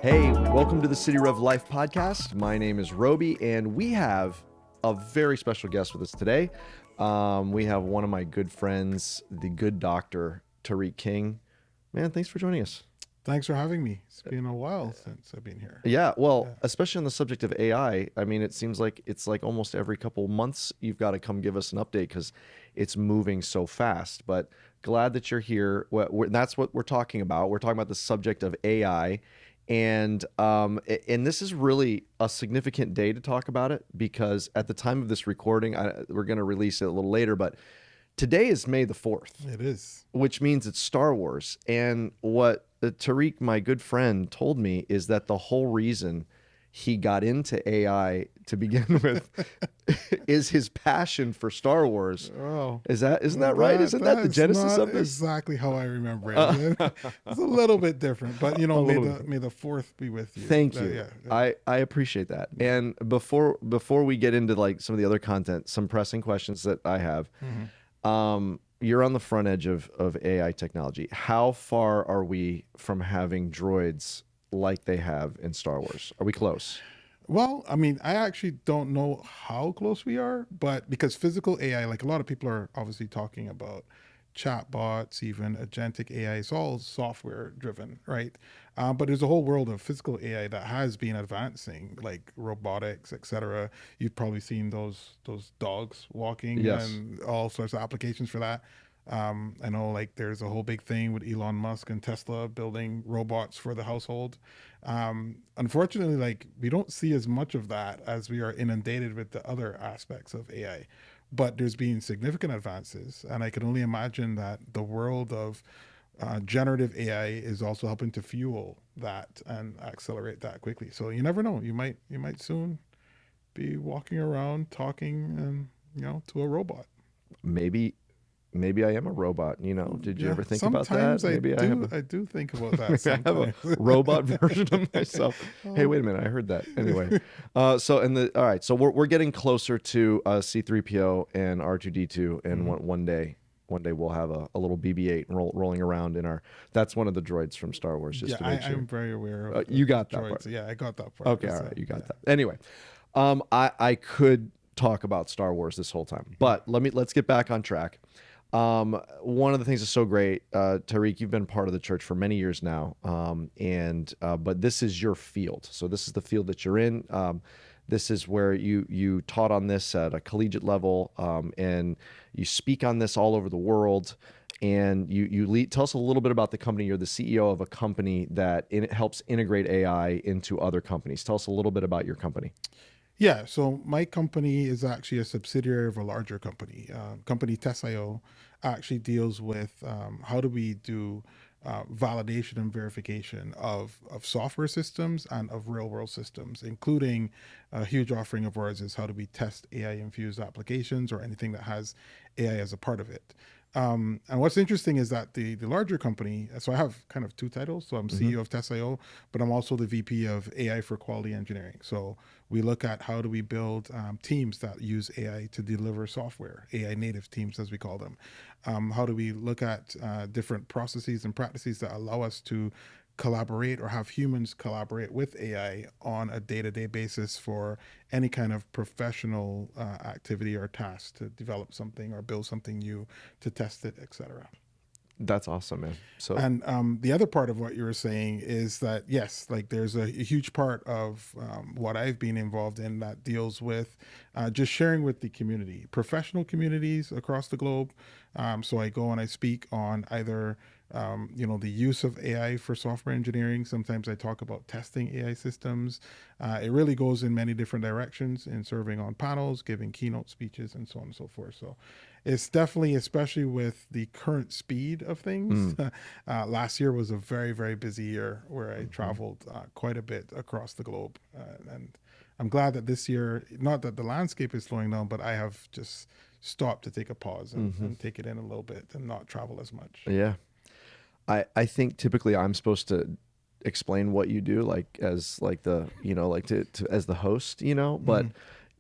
Hey, welcome to the City Rev Life Podcast. My name is Robey, and we have a very special guest with us today. We have one of my good friends, the good doctor, Tariq King. Man, thanks for joining us. Thanks for having me. It's been a while since I've been here. Yeah, well, especially on the subject of AI, I mean, it seems like it's like almost every couple months you've got to come give us an update because it's moving so fast. But glad that you're here. That's what we're talking about. We're talking about the subject of AI. And this is really a significant day to talk about it because at the time of this recording, we're going to release it a little later, but today is May the 4th. It is. Which means it's Star Wars. And what Tariq, my good friend, told me is that the whole reason he got into AI to begin with is his passion for Star Wars. Oh, isn't that right? Isn't that the genesis of this? Exactly how I remember it. It's a little bit different, but you know, may the 4th be with you. Thank you. I appreciate that. And before we get into like some of the other content, some pressing questions that I have. You're on the front edge of AI technology. How far are we from having droids like they have in Star Wars? Are we close? Well, I mean, I actually don't know how close we are, but because physical AI, like a lot of people are obviously talking about chatbots, even agentic AI, it's all software driven, right? But there's a whole world of physical AI that has been advancing, like robotics, etc. You've probably seen those dogs walking and all sorts of applications for that. I know like there's a whole big thing with Elon Musk and Tesla building robots for the household. Unfortunately, like we don't see as much of that as we are inundated with the other aspects of AI. But there's been significant advances, and I can only imagine that the world of generative AI is also helping to fuel that and accelerate that quickly. So you never know. You might soon be walking around talking, to a robot. Maybe I am a robot. Did you ever think about that? Sometimes I do think about that. Sometimes. I have a robot version of myself. Hey, wait a minute. I heard that. Anyway, all right. So we're getting closer to C-3PO and R2-D2, and one day we'll have a little BB-8 rolling around in our. That's one of the droids from Star Wars. Just to make sure. I'm very aware of. You got that droids. part. Yeah, I got that part. Okay, all right. You got that. Anyway, I could talk about Star Wars this whole time, but let's get back on track. One of the things that's so great, Tariq, you've been part of the church for many years now, but this is your field. So this is the field that you're in. This is where you taught on this at a collegiate level, and you speak on this all over the world. And you lead. Tell us a little bit about the company. You're the CEO of a company that helps integrate AI into other companies. Tell us a little bit about your company. Yeah, so my company is actually a subsidiary of a larger company. Company Test.io actually deals with how do we do validation and verification of software systems and of real world systems, including a huge offering of ours is how do we test AI infused applications or anything that has AI as a part of it. And what's interesting is that the larger company, so I have kind of two titles. So I'm CEO of Test.io, but I'm also the VP of AI for quality engineering. So we look at how do we build teams that use AI to deliver software, AI native teams, as we call them. How do we look at different processes and practices that allow us to collaborate or have humans collaborate with AI on a day-to-day basis for any kind of professional activity or task to develop something or build something new, to test it, etc. That's awesome, man. And the other part of what you were saying is that, yes, like there's a huge part of what I've been involved in that deals with just sharing with the community, professional communities across the globe. So I go and I speak on either the use of AI for software engineering. Sometimes I talk about testing AI systems. It really goes in many different directions in serving on panels, giving keynote speeches, and so on and so forth. So it's definitely, especially with the current speed of things. Last year was a very, very busy year where I traveled quite a bit across the globe. And I'm glad that this year, not that the landscape is slowing down, but I have just stopped to take a pause and take it in a little bit and not travel as much. Yeah. I think typically I'm supposed to explain what you do, like as like the, as the host, but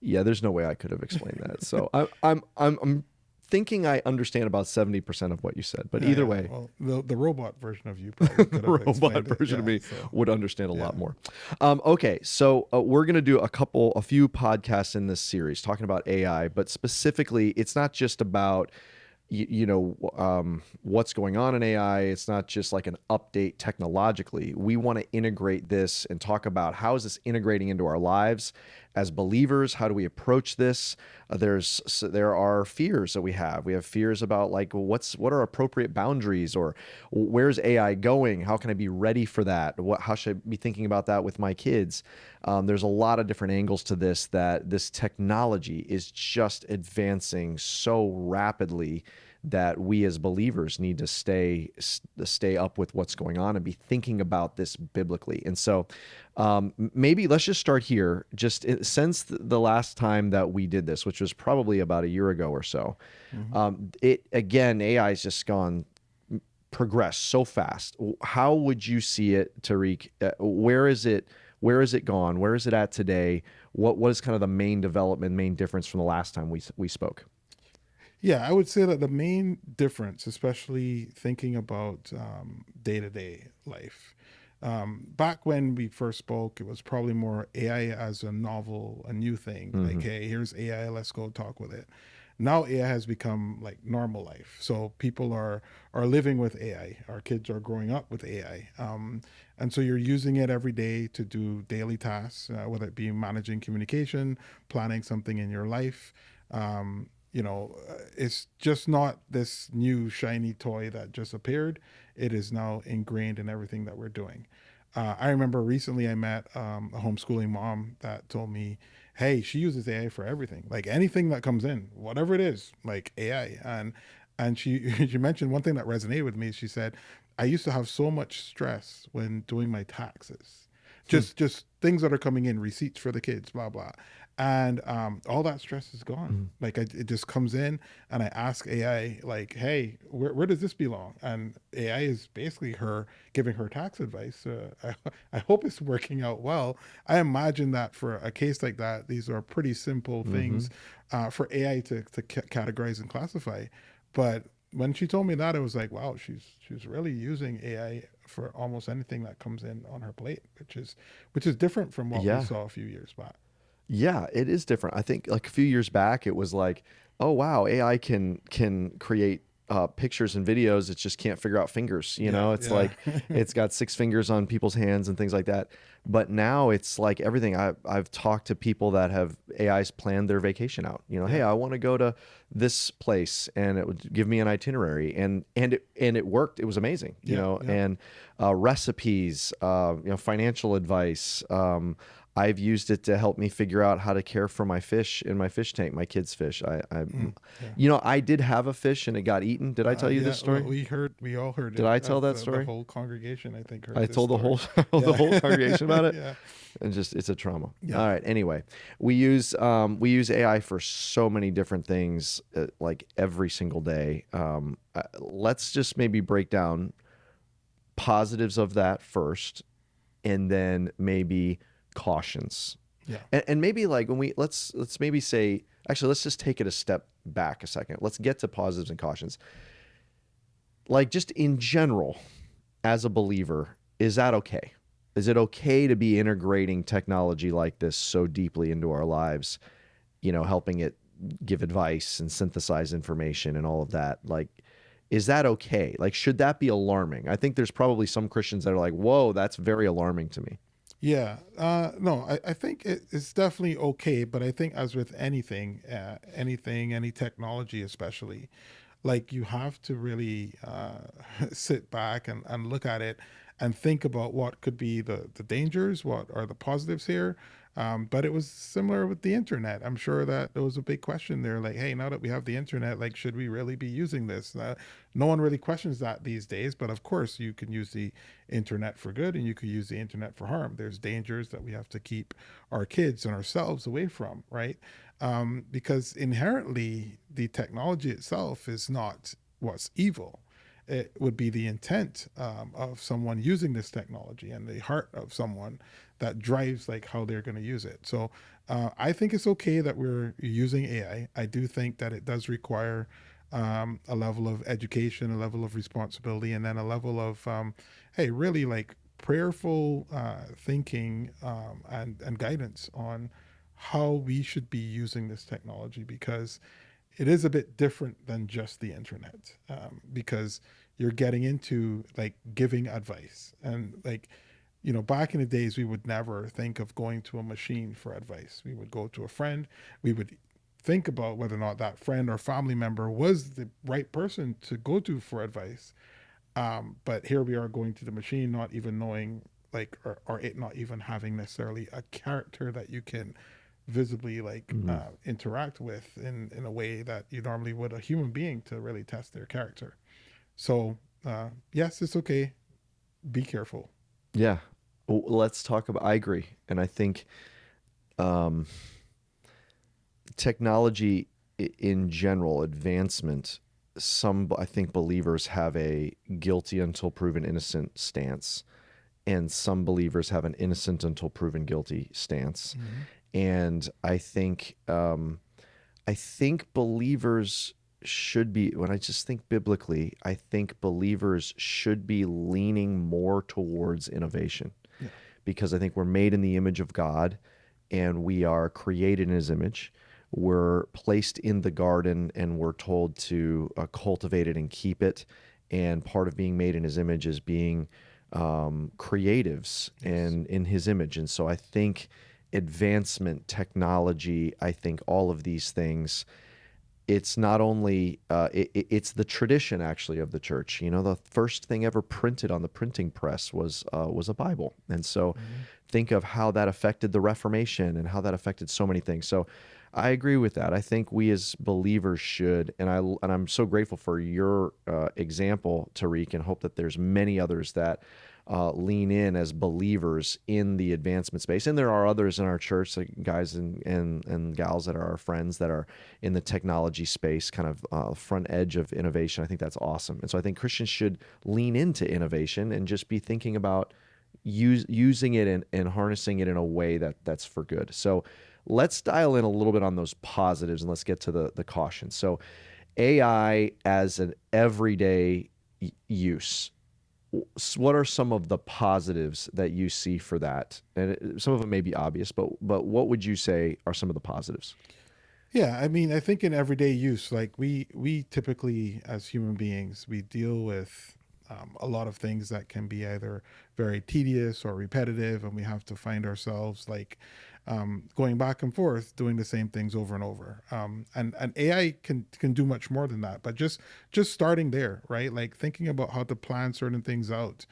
yeah, there's no way I could have explained that. So I'm thinking I understand about 70% of what you said, but either way, Well, the robot version of you probably could have robot explained it. version of Yeah, me so would understand a lot yeah. more. Okay, so we're gonna do a few podcasts in this series talking about AI, but specifically, it's not just about what's going on in AI. It's not just like an update technologically. We want to integrate this and talk about how is this integrating into our lives as believers. How do we approach this? There are fears that we have. We have fears about like what are appropriate boundaries, or where's AI going? How can I be ready for that? How should I be thinking about that with my kids? There's a lot of different angles to this, that this technology is just advancing so rapidly that we as believers need to stay up with what's going on and be thinking about this biblically. And so maybe let's just start here. Just since the last time that we did this, which was probably about a year ago or so, AI has just progressed so fast. How would you see it, Tariq? Where is it? Where is it gone? Where is it at today? What is kind of the main development, main difference from the last time we spoke? Yeah, I would say that the main difference, especially thinking about day to day life, back when we first spoke, it was probably more AI as a novel, a new thing. Like, hey, here's AI, let's go talk with it. Now AI has become like normal life. So people are living with AI. Our kids are growing up with AI. And so you're using it every day to do daily tasks, whether it be managing communication, planning something in your life. It's just not this new shiny toy that just appeared. It is now ingrained in everything that we're doing. I remember recently I met a homeschooling mom that told me, hey, she uses AI for everything, like anything that comes in, whatever it is, like AI. And she she mentioned one thing that resonated with me. She said, I used to have so much stress when doing my taxes, just things that are coming in, receipts for the kids, blah blah, and all that stress is gone. Like it just comes in, and I ask AI, like, hey, where does this belong? And AI is basically her giving her tax advice. I hope it's working out well. I imagine that for a case like that, these are pretty simple things for AI to categorize and classify. But when she told me that, I was like, wow, she's really using AI for almost anything that comes in on her plate, which is different from what we Yeah. saw a few years back. Yeah, it is different. I think like a few years back, it was like, oh wow, AI can create pictures and videos. It just can't figure out fingers. Yeah, It's yeah, like it's got six fingers on people's hands and things like that. But now it's like everything. I've talked to people that have AIs planned their vacation out. Hey, yeah, I want to go to this place, and it would give me an itinerary, and it worked. It was amazing. yeah, yeah. And recipes, financial advice. I've used it to help me figure out how to care for my fish in my fish tank, my kids' fish. Yeah. I did have a fish and it got eaten. Did I tell you Yeah, this well, story? we all heard Did it. I tell that The story? whole congregation, I think, heard I this told the whole story. the Yeah, whole congregation about it, yeah, and just it's a trauma. yeah, All right. Anyway, we use AI for so many different things, like every single day. Let's just maybe break down positives of that first, and then maybe cautions. yeah, And maybe like when let's maybe say, actually, let's just take it a step back a second. Let's get to positives and cautions. Like just in general, as a believer, is that okay? Is it okay to be integrating technology like this so deeply into our lives, helping it give advice and synthesize information and all of that? Like, is that okay? Like, should that be alarming? I think there's probably some Christians that are like, whoa, that's very alarming to me. yeah. No, I think it's definitely okay, but I think as with anything, any technology, especially, like you have to really sit back and look at it and think about what could be the dangers, what are the positives here. But it was similar with the internet. I'm sure that there was a big question there, like, hey, now that we have the internet, like, should we really be using this? No one really questions that these days, but of course, you can use the internet for good and you could use the internet for harm. There's dangers that we have to keep our kids and ourselves away from, right? Because inherently, the technology itself is not what's evil. It would be the intent of someone using this technology and the heart of someone that drives like how they're going to use it. So I think it's okay that we're using AI. I do think that it does require a level of education, a level of responsibility, and then a level of, hey, really like prayerful thinking and guidance on how we should be using this technology, because it is a bit different than just the internet, because you're getting into like giving advice. And like, back in the days, we would never think of going to a machine for advice. We would go to a friend. We would think about whether or not that friend or family member was the right person to go to for advice. But here we are going to the machine, not even knowing, like, or it not even having necessarily a character that you can visibly like Mhm. interact with in a way that you normally would a human being to really test their character. So yes, it's okay. Be careful. Yeah. Let's talk about, I agree. And I think um, technology in general, advancement, I think believers have a guilty until proven innocent stance, and some believers have an innocent until proven guilty stance. Mm-hmm. And I think believers should be, when I just think biblically, I think believers should be leaning more towards innovation, Yeah. because I think we're made in the image of God and we are created in his image. We're placed in the garden and we're told to cultivate it and keep it. And part of being made in his image is being creatives Yes. and in his image. And so I think advancement, technology, I think all of these things, it's not only it's the tradition actually of the church. The first thing ever printed on the printing press was a Bible, and so Mm-hmm. think of how that affected the Reformation and how that affected so many things. So I agree with that. I think we as believers should, and I'm so grateful for your example, Tariq, and hope that there's many others that lean in as believers in the advancement space. And there are others in our church, like guys and gals that are our friends that are in the technology space, kind of front edge of innovation. I think that's awesome. And so I think Christians should lean into innovation and just be thinking about using it and harnessing it in a way that's for good. So let's dial in a little bit on those positives and let's get to the caution. So AI as an everyday use, what are some of the positives that you see for that? And some of them may be obvious, but what would you say are some of the positives? Yeah, I mean, I think in everyday use, like we typically as human beings, we deal with a lot of things that can be either very tedious or repetitive, and we have to find ourselves like going back and forth, doing the same things over and over. And AI can do much more than that, but just starting there, right? Like thinking about how to plan certain things out.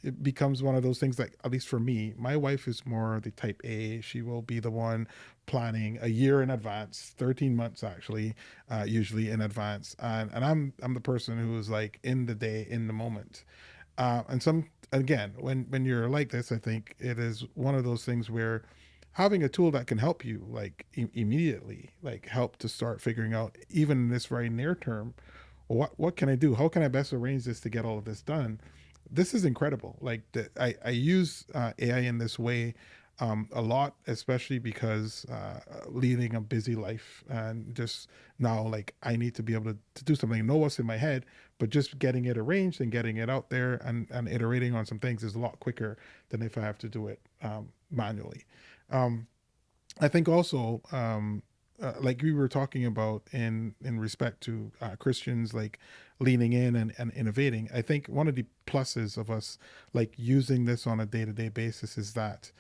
It becomes one of those things, like at least for me, my wife is more the type A. She will be the one planning a year in advance, 13 months actually, usually in advance. And I'm the person who is like in the day, in the moment. And some again, when you're like this, I think it is one of those things where having a tool that can help you like immediately, like help to start figuring out even in this very near term, what can I do? How can I best arrange this to get all of this done? This is incredible. Like I use AI in this way a lot, especially because leading a busy life and just now, like I need to be able to do something, know what's in my head, but just getting it arranged and getting it out there and iterating on some things is a lot quicker than if I have to do it manually. Um, I think also, like we were talking about in respect to Christians, like leaning in and innovating. I think one of the pluses of us like using this on a day to day basis is that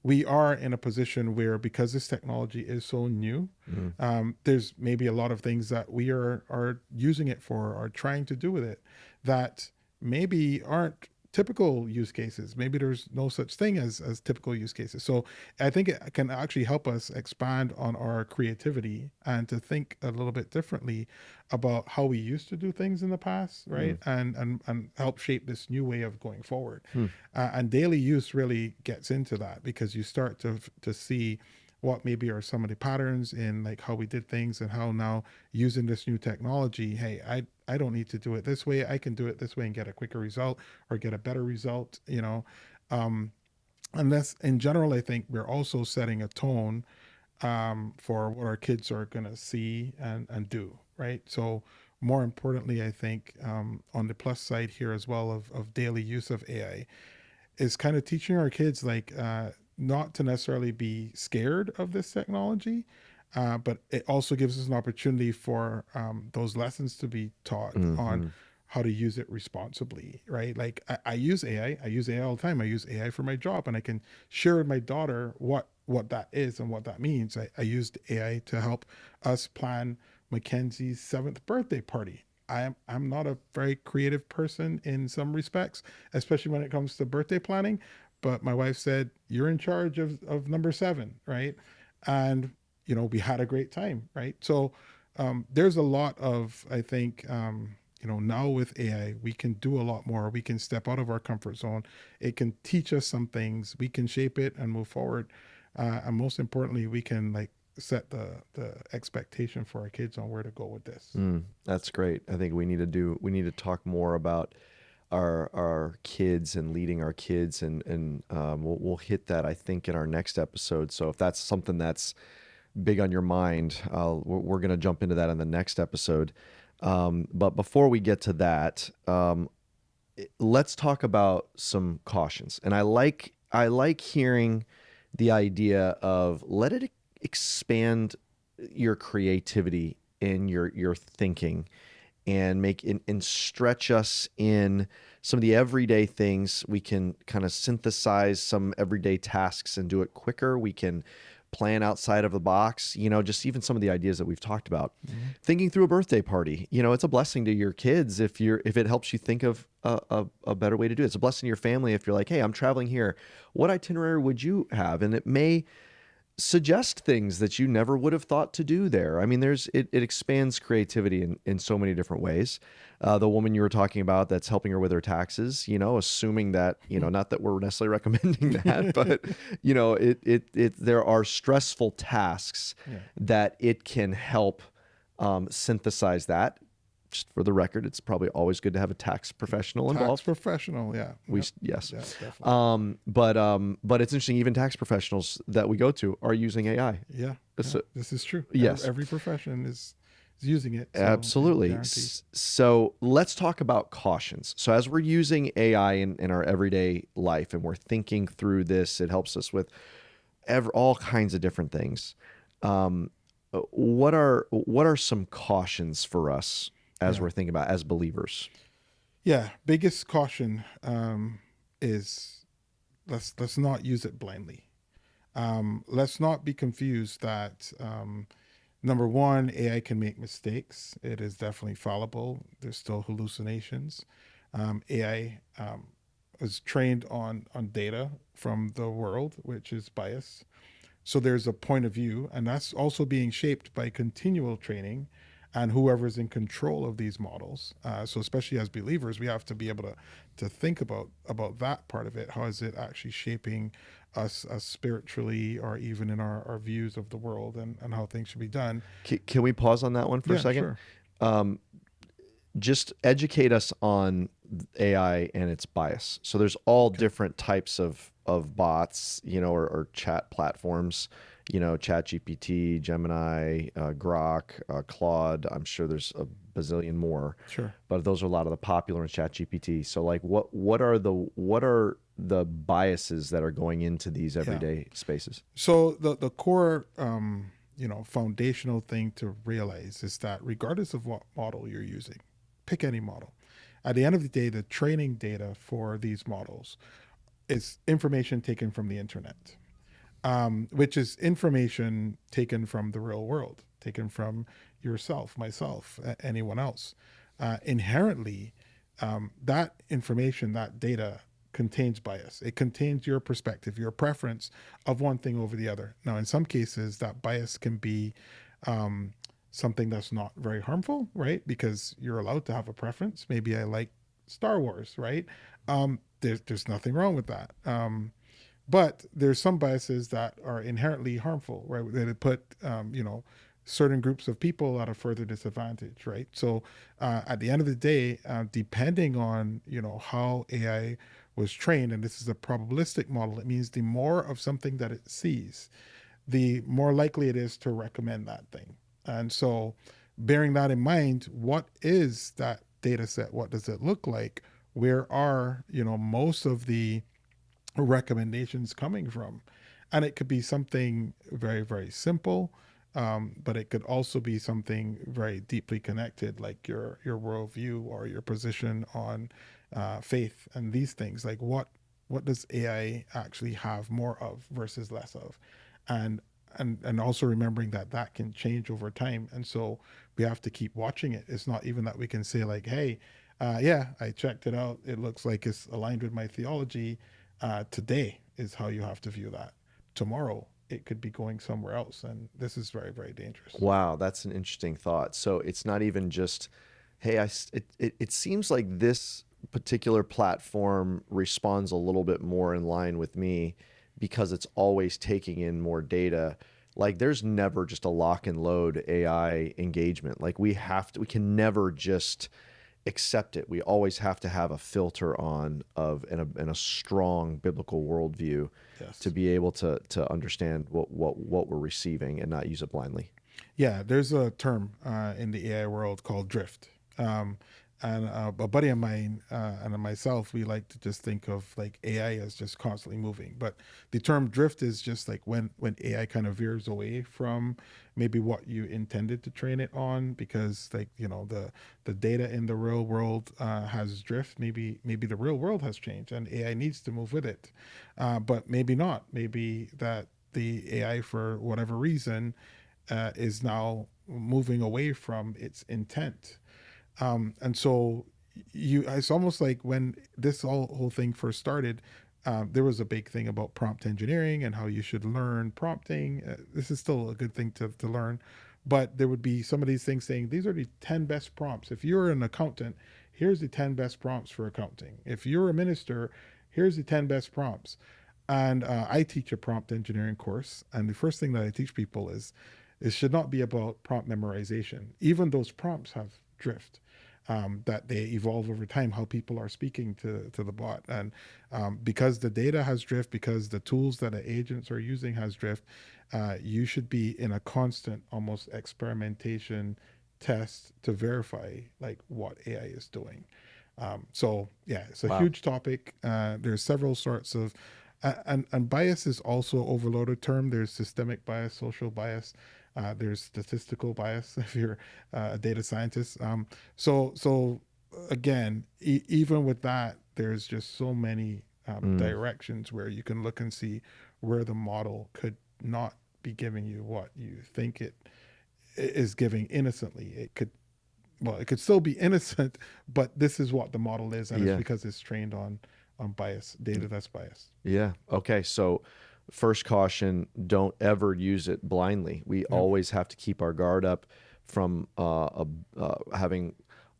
we are in a position where because this technology is so new, Mm. there's maybe a lot of things that we are using it for or trying to do with it that maybe aren't typical use cases. Maybe there's no such thing as typical use cases. So I think it can actually help us expand on our creativity and to think a little bit differently about how we used to do things in the past, right? Mm. And help shape this new way of going forward. Hmm. And daily use really gets into that because you start to see what maybe are some of the patterns in like how we did things and how now using this new technology, hey, I don't need to do it this way. I can do it this way and get a quicker result or get a better result. Um, and that's in general, I think we're also setting a tone for what our kids are going to see and do, right? So, more importantly, I think on the plus side here as well of daily use of AI is kind of teaching our kids like not to necessarily be scared of this technology, but it also gives us an opportunity for those lessons to be taught on Mm-hmm. how to use it responsibly, right? Like I use AI, I use AI all the time. I use AI for my job, and I can share with my daughter what that is and what that means. I used AI to help us plan Mackenzie's 7th birthday party. I'm not a very creative person in some respects, especially when it comes to birthday planning. But my wife said, "You're in charge of number 7, right?" And we had a great time, right? So there's a lot of, I think, now with AI, we can do a lot more. We can step out of our comfort zone. It can teach us some things. We can shape it and move forward. And most importantly, we can like set the expectation for our kids on where to go with this. That's great. I think we need to talk more about our kids and leading our kids, and we'll hit that, I think, in our next episode. So if that's something that's big on your mind, we're going to jump into that in the next episode. But before we get to that, let's talk about some cautions. And I like hearing the idea of let it expand your creativity in your thinking and and stretch us in some of the everyday things. We can kind of synthesize some everyday tasks and do it quicker. We can plan outside of the box, just even some of the ideas that we've talked about. Mhm. Thinking through a birthday party, it's a blessing to your kids if it helps you think of a better way to do it. It's a blessing to your family if you're like, hey, I'm traveling here. What itinerary would you have? And it may suggest things that you never would have thought to do there. I mean, it expands creativity in so many different ways. The woman you were talking about that's helping her with her taxes, assuming that, not that we're necessarily recommending that, but there are stressful tasks Yeah. that it can help synthesize that. Just for the record, it's probably always good to have a tax professional Tax involved. professional, yeah. Yep. Yes. Yeah, definitely. But it's interesting. Even tax professionals that we go to are using AI. Yeah, yeah, So, this is true. yes, Every profession is using it, so yeah, absolutely. guaranteed. So let's talk about cautions. So as we're using AI in our everyday life and we're thinking through this, it helps us with all kinds of different things. Um, what are some cautions for us as Yeah, we're thinking about as believers? yeah. Biggest caution is let's not use it blindly. Let's not be confused that number one, AI can make mistakes. It is definitely fallible. There's still hallucinations. AI is trained on data from the world, which is bias. So there's a point of view, and that's also being shaped by continual training and whoever's in control of these models. So especially as believers, we have to be able to think about that part of it. How is it actually shaping us spiritually, or even in our views of the world and how things should be done? Can we pause on that one for a Yeah, second? sure. Um, just educate us on AI and its bias. So there's all Okay. different types of bots, or chat platforms, Chat GPT, Gemini, Grok, Claude. I'm sure there's a bazillion more, Sure. but those are a lot of the popular in Chat GPT. So like, what are the biases that are going into these Yeah. everyday spaces? So the core foundational thing to realize is that regardless of what model you're using, pick any model. At the end of the day, the training data for these models is information taken from the internet, which is information taken from the real world, taken from yourself, myself, anyone else. Inherently, that information, that data contains bias. It contains your perspective, your preference of one thing over the other. Now, in some cases, that bias can be um, something that's not very harmful, right? Because you're allowed to have a preference. Maybe I like Star Wars, right? There's nothing wrong with that. But there's some biases that are inherently harmful, right? That put certain groups of people at a further disadvantage, right? So at the end of the day, depending on how AI was trained, and this is a probabilistic model, it means the more of something that it sees, the more likely it is to recommend that thing. And so, bearing that in mind, what is that data set? What does it look like? Where are, most of the recommendations coming from? And it could be something very, very simple, but it could also be something very deeply connected, like your worldview or your position on faith and these things. Like what does AI actually have more of versus less of, and and also remembering that that can change over time, and so we have to keep watching it. It's not even that we can say like, hey, yeah, I checked it out. It looks like it's aligned with my theology. Today is how you have to view that. Tomorrow, it could be going somewhere else. And this is very, very dangerous. Wow, that's an interesting thought. So it's not even just, hey, it seems like this particular platform responds a little bit more in line with me because it's always taking in more data. Like there's never just a lock and load AI engagement. Like we can never just accept it. We always have to have a filter on of and a strong biblical worldview to Yes. be able to understand what we're receiving and not use it blindly. Yeah, there's a term in the AI world called drift. And a buddy of mine and myself, we like to just think of like AI as just constantly moving. But the term drift is just like when AI kind of veers away from maybe what you intended to train it on, because like the data in the real world has drift. Maybe the real world has changed and AI needs to move with it, but maybe not. Maybe that the AI for whatever reason is now moving away from its intent. And so it's almost like when this whole thing first started, there was a big thing about prompt engineering and how you should learn prompting. This is still a good thing to learn, but there would be some of these things saying these are the 10 best prompts. If you're an accountant, here's the 10 best prompts for accounting. If you're a minister, here's the 10 best prompts. And I teach a prompt engineering course, and the first thing that I teach people is it should not be about prompt memorization. Even those prompts have drift, that they evolve over time, how people are speaking to the bot. And because the data has drift, because the tools that the agents are using has drift, you should be in a constant, almost experimentation test to verify like what AI is doing. So yeah, it's a Wow. huge topic. There's several sorts of, and bias is also overloaded term. There's systemic bias, social bias. There's statistical bias if you're a data scientist. So again, even with that, there's just so many Mm, directions where you can look and see where the model could not be giving you what you think it is giving innocently. It could still be innocent, but this is what the model is, and it's yeah. because it's trained on bias, data that's biased. Yeah. Okay. So, first caution, don't ever use it blindly. We Yep. always have to keep our guard up from having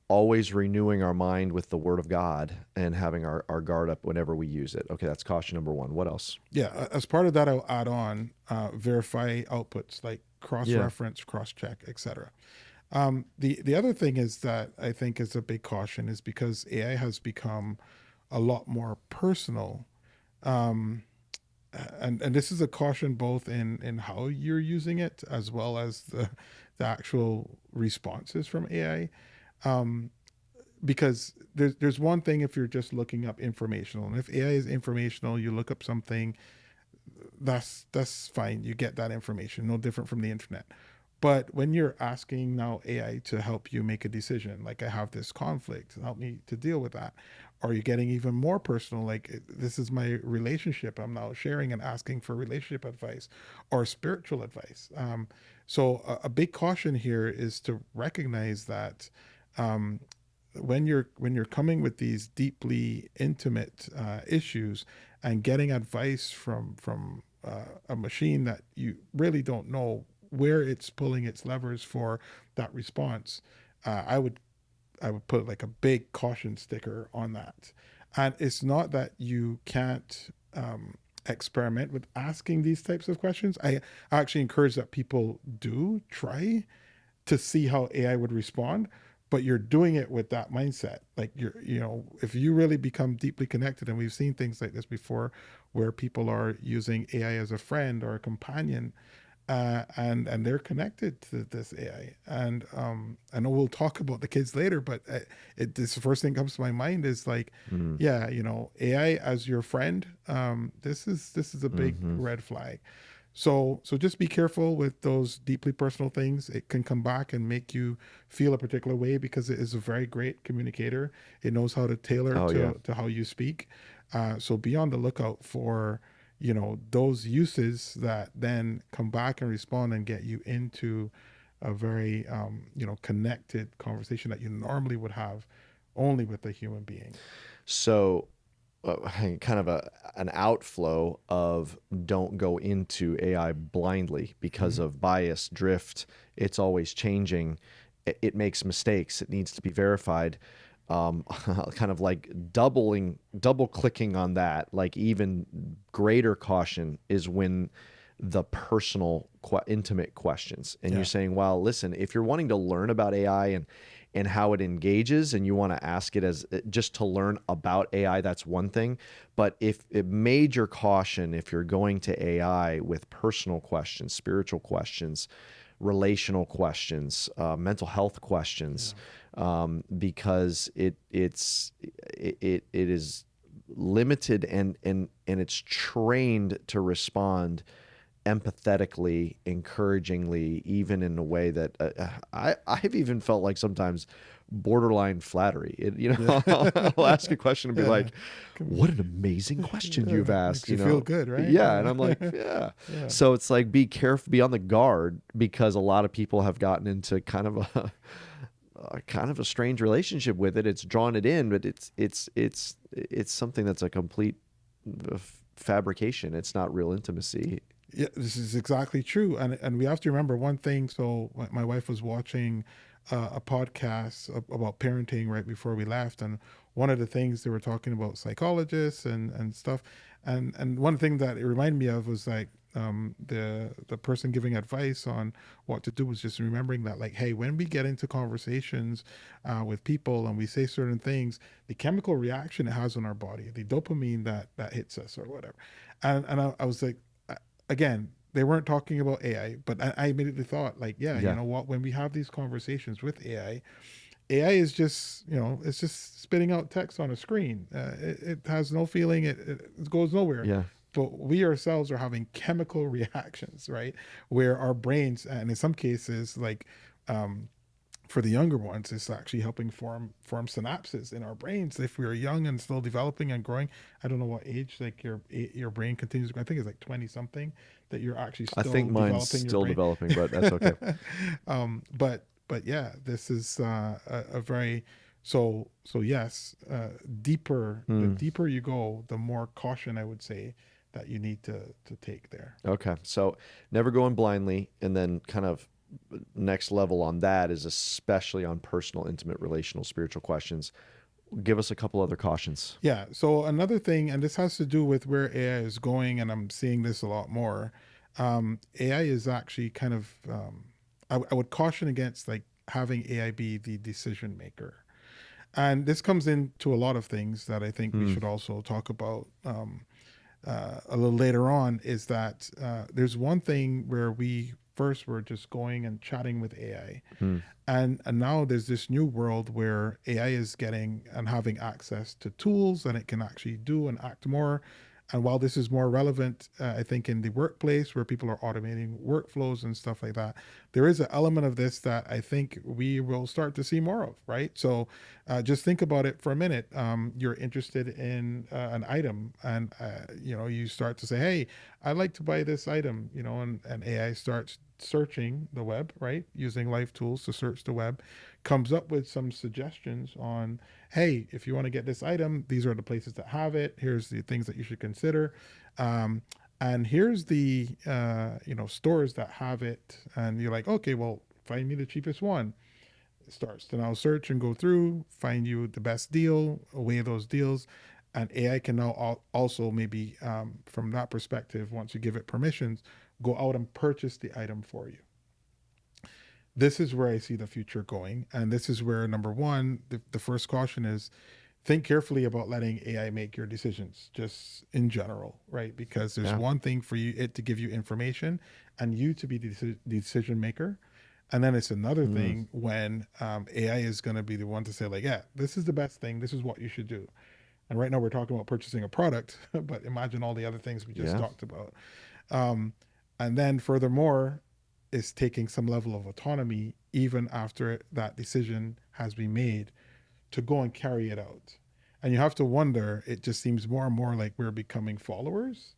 always renewing our mind with the word of God and having our guard up whenever we use it. Okay. That's caution number one. What else? Yeah, as part of that, I'll add on verify outputs like Yeah. cross-reference, cross-check, etc. The other thing is that I think is a big caution is because AI has become a lot more personal. Um, and this is a caution both in how you're using it as well as the actual responses from AI. Um, because there's one thing if you're just looking up informational, and if AI is informational, you look up something, that's fine. You get that information, no different from the internet. But when you're asking now AI to help you make a decision, like I have this conflict, help me to deal with that, or you're getting even more personal, like this is my relationship. I'm now sharing and asking for relationship advice or spiritual advice. So a big caution here is to recognize that um, when you're coming with these deeply intimate issues and getting advice from a machine that you really don't know where it's pulling its levers for that response, I would put like a big caution sticker on that. And it's not that you can't experiment with asking these types of questions. I actually encourage that people do try to see how AI would respond, but you're doing it with that mindset. Like if you really become deeply connected, and we've seen things like this before, where people are using AI as a friend or a companion, and they're connected to this AI. And I know we'll talk about the kids later, but this the first thing that comes to my mind is like, Mm. yeah, AI as your friend. This is a big Hmm. red flag. So just be careful with those deeply personal things. It can come back and make you feel a particular way because it is a very great communicator. It knows how to tailor Oh yeah. to how you speak. So be on the lookout for those uses that then come back and respond and get you into a very connected conversation that you normally would have only with a human being. So kind of an outflow of don't go into AI blindly because Mm-hmm. of bias, drift. It's always changing. It makes mistakes. It needs to be verified. Kind of like double clicking on that. Like even greater caution is when the personal, intimate questions, and you're Yeah. saying, "Well, listen, if you're wanting to learn about AI and how it engages and you want to ask it as just to learn about AI, that's one thing. But if it major caution, if you're going to AI with personal questions, spiritual questions, relational questions, mental health questions, Yeah. because it is limited and it's trained to respond empathetically, encouragingly, even in a way that I've even felt like sometimes borderline flattery. Yeah. I'll ask a question and be Yeah. like, Come- "What an amazing question yeah. you've asked," Makes you feel good, right? Yeah, and Yeah. I'm like, yeah. Yeah. So it's like be careful, be on the guard because a lot of people have gotten into kind of a strange relationship with it. It's drawn it in, but it's something that's a complete fabrication. It's not real intimacy. Yeah, this is exactly true, and we have to remember one thing. So my wife was watching a podcast about parenting right before we left, and one of the things they were talking about psychologists and stuff, and one thing that it reminded me of was like the person giving advice on what to do was just remembering that like, hey, when we get into conversations with people and we say certain things, the chemical reaction it has on our body, the dopamine that hits us or whatever, and I was like, again, they weren't talking about AI, but I immediately thought, like, yeah, you Yeah. know what? When we have these conversations with AI is just, it's just spitting out text on a screen. It has no feeling. It goes nowhere. Yeah. But we ourselves are having chemical reactions, right? Where our brains, and in some cases, like um, for the younger ones, it's actually helping form synapses in our brains. If we are young and still developing and growing, I don't know what age like your brain continues to grow. I think it's like 20 something that you're actually I think still mine's developing your still brain. developing, but that's okay. But yeah, this is a very so yes, deeper. The Hmm. deeper you go, the more caution I would say that you need to take there. Okay. So never going blindly, and then kind of next level on that is especially on personal, intimate, relational, spiritual questions. Give us a couple other cautions. Yeah. So another thing, and this has to do with where AI is going, and I'm seeing this a lot more. AI is actually kind of, I would caution against like having AI be the decision maker. And this comes into a lot of things that I think we Hmm. should also talk about a little later on. Is that there's one thing where we first were just going and chatting with AI, Hmm. and now there's this new world where AI is getting and having access to tools and it can actually do and act more. And while this is more relevant, I think in the workplace where people are automating workflows and stuff like that, there is an element of this that I think we will start to see more of, right? So just think about it for a minute. You're interested in an item, and you start to say, "Hey, I'd like to buy this item," and AI starts searching the web, right? Using life tools to search the web, comes up with some suggestions on, hey, if you want to get this item, these are the places that have it. Here's the things that you should consider. Um, and here's the stores that have it. And you're like, okay, well, find me the cheapest one. It starts to now search and go through, find you the best deal, weigh those deals. And AI can now also maybe from that perspective, once you give it permissions, go out and purchase the item for you. This is where I see the future going. And this is where, number one, the first caution is think carefully about letting AI make your decisions just in general, right? Because there's Yeah. one thing for it to give you information and you to be the decision maker. And then it's another Mm, thing when AI is going to be the one to say, like, yeah, this is the best thing. This is what you should do. And right now we're talking about purchasing a product, but imagine all the other things we just yeah. talked about. Um, and then furthermore, is taking some level of autonomy even after that decision has been made to go and carry it out. And you have to wonder, it just seems more and more like we're becoming followers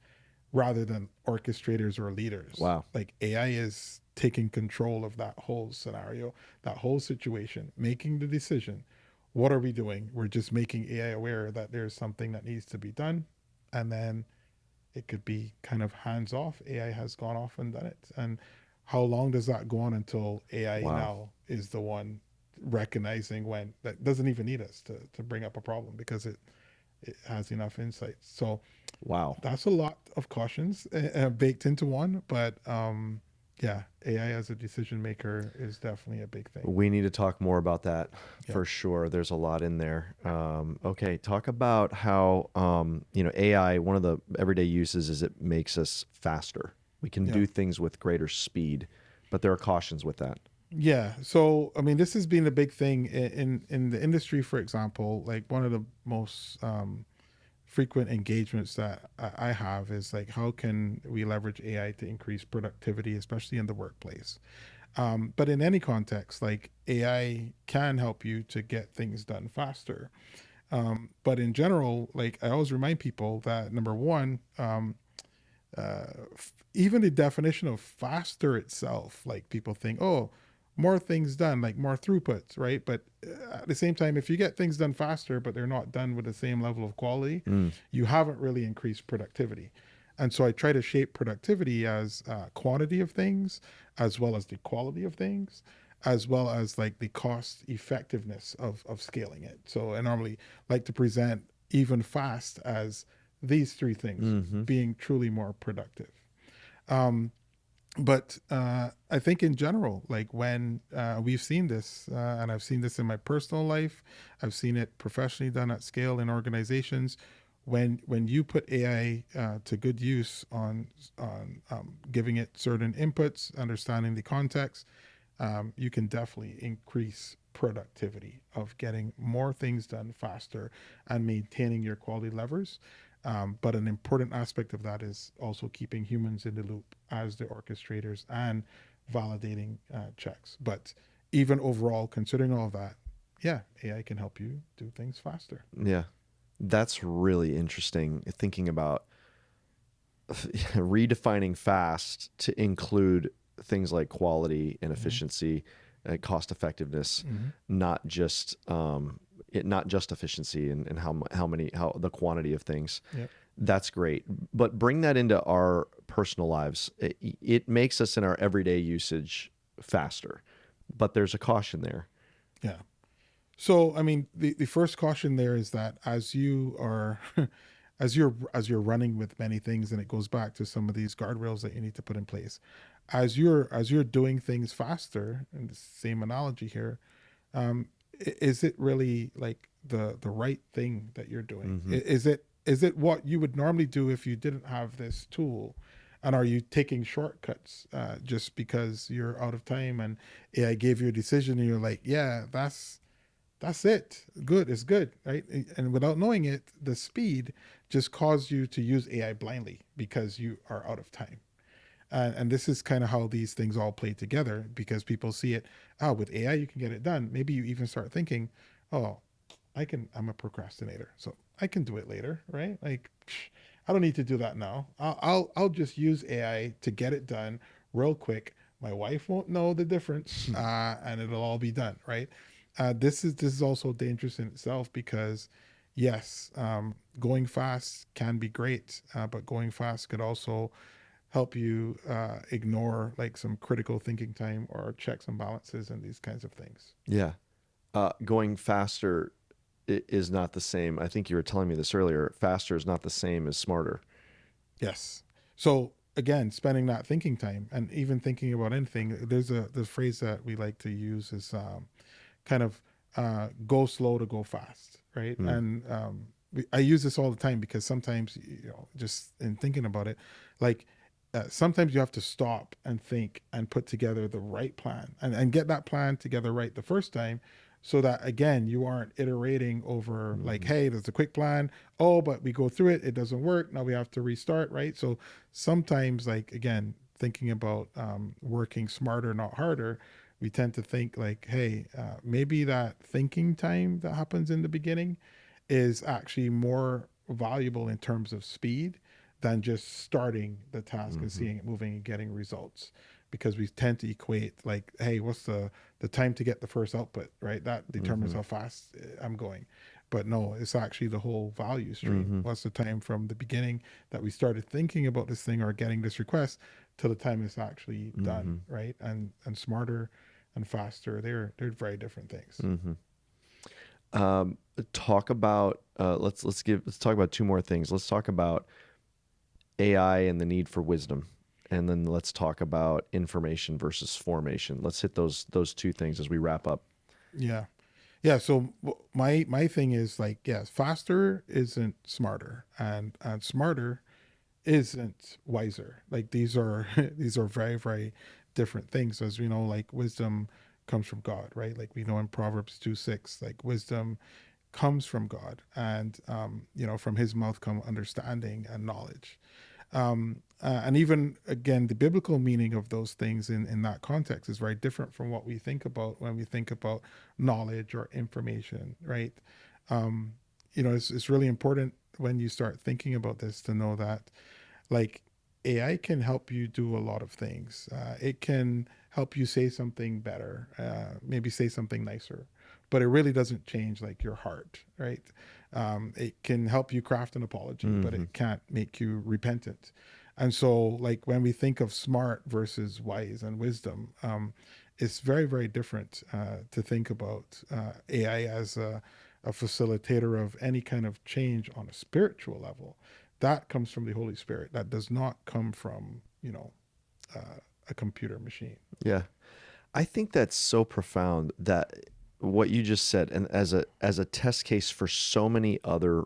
rather than orchestrators or leaders. Wow. Like AI is taking control of that whole scenario, that whole situation, making the decision. What are we doing? We're just making AI aware that there's something that needs to be done. And then it could be kind of hands off. AI has gone off and done it. And how long does that go on until AI Wow. now is the one recognizing when that doesn't even need us to bring up a problem because it has enough insights. So Wow. that's a lot of cautions baked into one, but yeah, AI as a decision maker is definitely a big thing. We need to talk more about that Yep. for sure. There's a lot in there. Okay, talk about how AI. One of the everyday uses is it makes us faster. We can Yeah. do things with greater speed, but there are cautions with that. Yeah. So, I mean, this has been a big thing in the industry, for example. Like one of the most frequent engagements that I have is like, how can we leverage AI to increase productivity, especially in the workplace? But in any context, like AI can help you to get things done faster. But in general, like I always remind people that number one, even the definition of faster itself, like people think, oh, more things done, like more throughputs, right? But at the same time, if you get things done faster, but they're not done with the same level of quality, Mm, you haven't really increased productivity. And so I try to shape productivity as quantity of things, as well as the quality of things, as well as like the cost effectiveness of scaling it. So I normally like to present even fast as these three things hmm. being truly more productive. Um, but I think in general, like when we've seen this, and I've seen this in my personal life, I've seen it professionally done at scale in organizations. When you put AI to good use on giving it certain inputs, understanding the context, you can definitely increase productivity of getting more things done faster and maintaining your quality levers. But an important aspect of that is also keeping humans in the loop as the orchestrators and validating checks. But even overall, considering all of that, yeah, AI can help you do things faster. Yeah, that's really interesting. Thinking about redefining fast to include things like quality and Mm-hmm. efficiency, cost effectiveness, Mm-hmm. not just efficiency and how the quantity of things. Yep. That's great, but bring that into our personal lives. It makes us in our everyday usage faster, but there's a caution there. Yeah. So, I mean, the first caution there is that as you are, as you're running with many things, and it goes back to some of these guardrails that you need to put in place, as you're doing things faster, and the same analogy here, is it really like the right thing that you're doing? Hmm. Is it what you would normally do if you didn't have this tool? And are you taking shortcuts just because you're out of time and AI gave you a decision and you're like, yeah, that's it. Good is good, right? And without knowing it, the speed just caused you to use AI blindly because you are out of time. And this is kind of how these things all play together because people see it. Oh, with AI, you can get it done. Maybe you even start thinking, oh, I'm a procrastinator, so I can do it later, right? Like, I don't need to do that now. I'll just use AI to get it done real quick. My wife won't know the difference, and it'll all be done, right? This is also dangerous in itself because, yes, going fast can be great, but going fast could also help you ignore like some critical thinking time or checks and balances and these kinds of things. Yeah, going faster is not the same. I think you were telling me this earlier. Faster is not the same as smarter. Yes. So again, spending that thinking time and even thinking about anything, the phrase that we like to use is kind of go slow to go fast, right? And I use this all the time because sometimes, just in thinking about it, like sometimes you have to stop and think and put together the right plan and get that plan together right the first time, so that again you aren't iterating over like, hey, there's a quick plan, oh, but we go through it, it doesn't work, now we have to restart, right? So sometimes, like, again, thinking about working smarter, not harder, we tend to think like, hey, maybe that thinking time that happens in the beginning is actually more valuable in terms of speed than just starting the task and seeing it moving and getting results, because we tend to equate like, hey, what's the time to get the first output, right? That determines how fast I'm going. But no, it's actually the whole value stream. What's the time from the beginning that we started thinking about this thing or getting this request till the time it's actually done, right? And smarter and faster, they're very different things. Talk about let's talk about two more things. Let's talk about AI and the need for wisdom, and then let's talk about information versus formation. Let's hit those two things as we wrap up. Yeah. Yeah. So my thing is like, yes, faster isn't smarter, and smarter isn't wiser. Like these are these are very, very different things. As we know, like wisdom comes from God, right? Like we know in Proverbs 2:6, like wisdom comes from God, and from his mouth come understanding and knowledge. And even again, the biblical meaning of those things in that context is very different from what we think about when we think about knowledge or information, right? It's really important when you start thinking about this to know that, like, AI can help you do a lot of things. It can help you say something better, maybe say something nicer, but it really doesn't change like your heart, right? It can help you craft an apology, but it can't make you repentant. And so, like, when we think of smart versus wise and wisdom, it's very, very different to think about AI as a facilitator of any kind of change on a spiritual level. That comes from the Holy Spirit. That does not come from, a computer machine. Yeah. I think that's so profound, that what you just said, and as a test case for so many other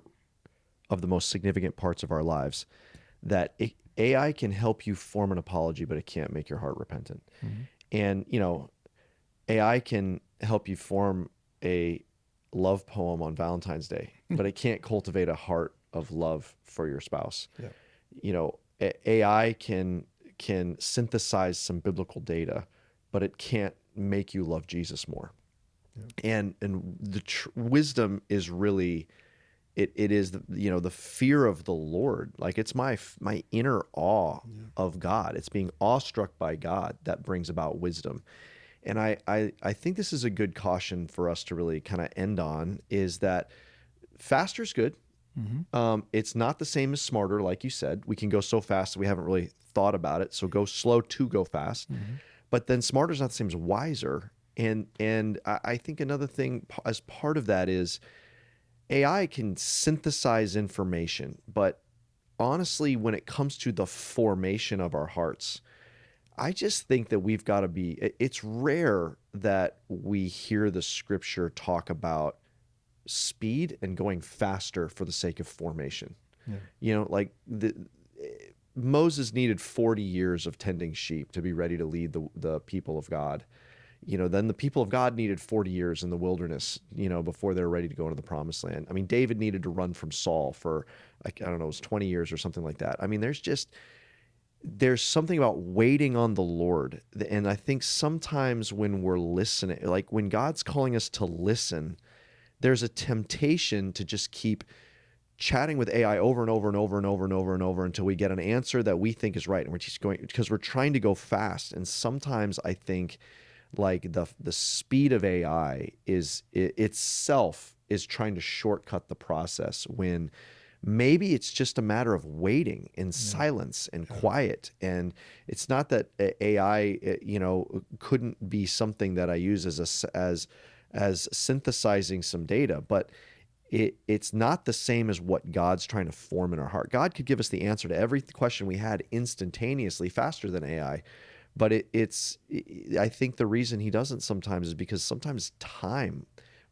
of the most significant parts of our lives, that AI can help you form an apology, but it can't make your heart repentant. And, AI can help you form a love poem on Valentine's Day, but it can't cultivate a heart of love for your spouse. Yeah. AI can synthesize some biblical data, but it can't make you love Jesus more. Yeah. And the wisdom is really, it is the fear of the Lord. Like, it's my inner awe of God. It's being awestruck by God that brings about wisdom. And I think this is a good caution for us to really kind of end on, is that faster is good. It's not the same as smarter, like you said. We can go so fast that we haven't really thought about it. So go slow to go fast. But then smarter is not the same as wiser. And I think another thing as part of that is AI can synthesize information, but honestly, when it comes to the formation of our hearts, I just think that we've got to be, it's rare that we hear the scripture talk about speed and going faster for the sake of formation. Yeah. Like Moses needed 40 years of tending sheep to be ready to lead the people of God. Then the people of God needed 40 years in the wilderness, before they were ready to go into the promised land. I mean, David needed to run from Saul for, like, I don't know, it was 20 years or something like that. I mean, there's something about waiting on the Lord. And I think sometimes when we're listening, like when God's calling us to listen, there's a temptation to just keep chatting with AI over and over and over and over and over and over until we get an answer that we think is right. And we're just going, because we're trying to go fast. And sometimes I think, like, the speed of AI itself is trying to shortcut the process, when maybe it's just a matter of waiting in silence and quiet. And it's not that AI, couldn't be something that I use as synthesizing some data, but it's not the same as what God's trying to form in our heart. God could give us the answer to every question we had instantaneously, faster than AI. But I think the reason he doesn't sometimes is because sometimes time,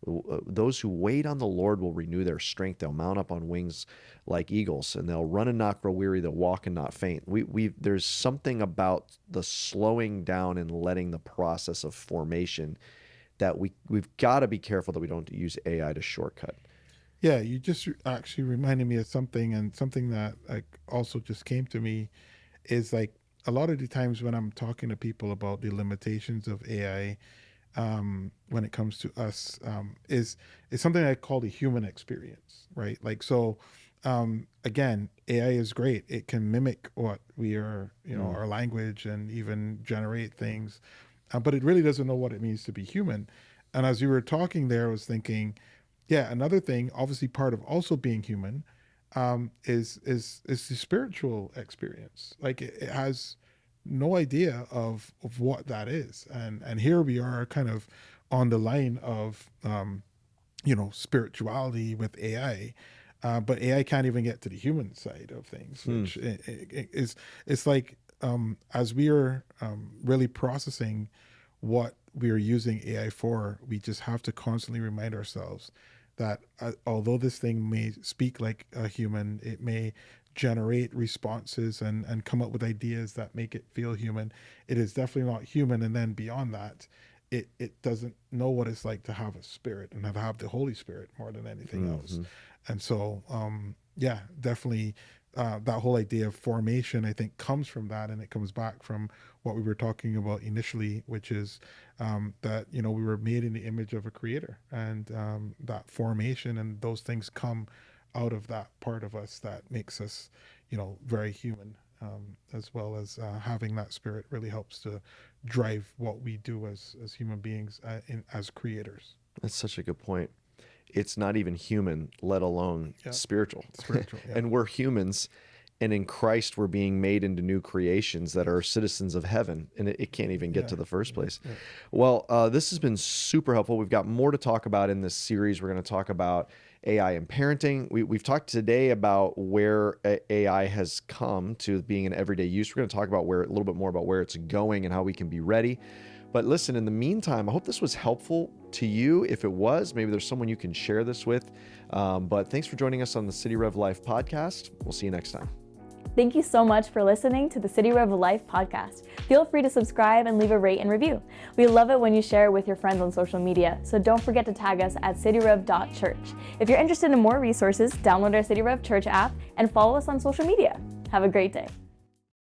Those who wait on the Lord will renew their strength. They'll mount up on wings like eagles, and they'll run and not grow weary. They'll walk and not faint. There's something about the slowing down and letting the process of formation that we've got to be careful that we don't use AI to shortcut. Yeah, you just actually reminded me of something, and something that like also just came to me is like a lot of the times when I'm talking to people about the limitations of AI, when it comes to us, is something I call the human experience, right? Like so, again, AI is great. It can mimic what we are, our language, and even generate things, but it really doesn't know what it means to be human. And as you were talking there, I was thinking, yeah, another thing, obviously part of also being human, is the spiritual experience. Like it has no idea of what that is, and here we are, kind of on the line of spirituality with AI, but AI can't even get to the human side of things, which is it's like as we are really processing what we are using AI for, we just have to constantly remind ourselves that although this thing may speak like a human, it may generate responses and come up with ideas that make it feel human. It is definitely not human. And then beyond that, it doesn't know what it's like to have a spirit and have the Holy Spirit more than anything else. And so, yeah, definitely that whole idea of formation, I think, comes from that, and it comes back from what we were talking about initially, which is that we were made in the image of a creator, and that formation and those things come out of that part of us that makes us, very human, as well as having that spirit really helps to drive what we do as human beings, as creators. That's such a good point. It's not even human, let alone spiritual. Spiritual, yeah. And we're humans, and in Christ we're being made into new creations that are citizens of heaven, and it can't even get to the first place. Yeah. Well, this has been super helpful. We've got more to talk about in this series. We're going to talk about AI and parenting. We've talked today about where AI has come to being an everyday use. We're going to talk about a little bit more about where it's going and how we can be ready. But listen, in the meantime, I hope this was helpful to you. If it was, maybe there's someone you can share this with. But thanks for joining us on the City Rev Life Podcast. We'll see you next time. Thank you so much for listening to the City Rev Life Podcast. Feel free to subscribe and leave a rate and review. We love it when you share it with your friends on social media, so don't forget to tag us at cityrev.church. If you're interested in more resources, download our City Rev Church app and follow us on social media. Have a great day.